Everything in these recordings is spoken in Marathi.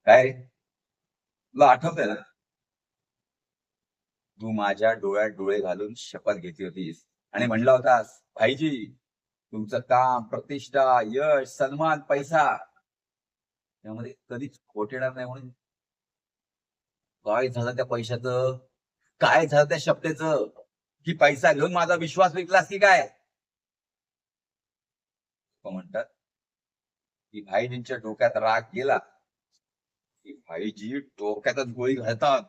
काय रे? तुला आठवतंय ना? तू माझ्या डोळ्यात डोळे घालून शपथ घेतली होतीस आणि म्हणला होतास, "भाईजी, तुमचं काम, प्रतिष्ठा, यश, सन्मान, पैसा यामध्ये कधीच खोट येणार नाही म्हणून." काय झालं त्या पैशाचं? काय झालं त्या शपथेचं? की पैसा घेऊन माझा विश्वास विकलास की काय? लोकं म्हणतात, की भाईजींच्या डोक्यात राग गेला, की भाईजी डोक्यातच गोळी घालतात.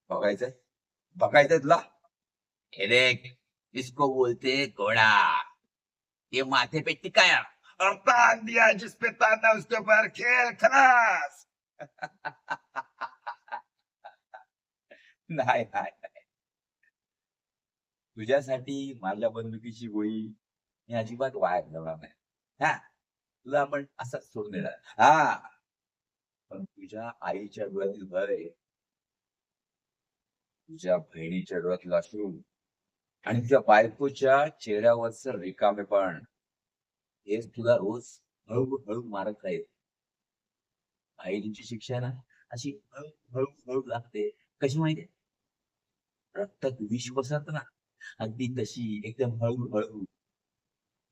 बघायचंय? बघायचंय तुला? हे देख, इसको बोलते घोडा. ये माथे पे टिकाया और तान दिया जिस पे ताना उसके ऊपर खेल खलास. नाही, नाही, नाही. तुझ्यासाठी माझ्या बंदुकीची गोळी मी अजिबात वाया घालवणार नाही. हां, तुला आपण असंच सोडून देणार. हां, पण तुझ्या आईच्या डोळ्यातील भय, तुझ्या बहिणीच्या डोळ्यातील अश्रू आणि तुझ्या बायकोच्या चेहऱ्यावरचं रिकामेपण हेच तुला रोज हळू-हळू मारत राहील. आईची शिक्षा आहे ना, अशी हळू-हळू लागते. कशी माहिती रक्तात विष पसरतं ना, अगदी तशी एकदम हळू-हळू.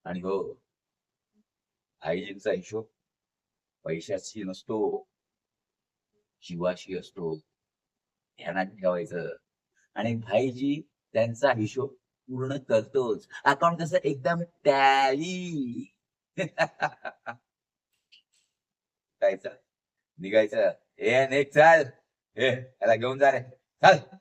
आणि हो, आईजींचा हिशोब पैशाशी नसतो, जीवाशी असतो. ध्यानात ठेवायचं. आणि भाईजी त्यांचा हिशोब पूर्ण करतोच. अकाउंट कसं एकदम टॅली. जायचं, निघायचं. "ए निघ चल. ए ह्याला घेऊन जा रे. चल."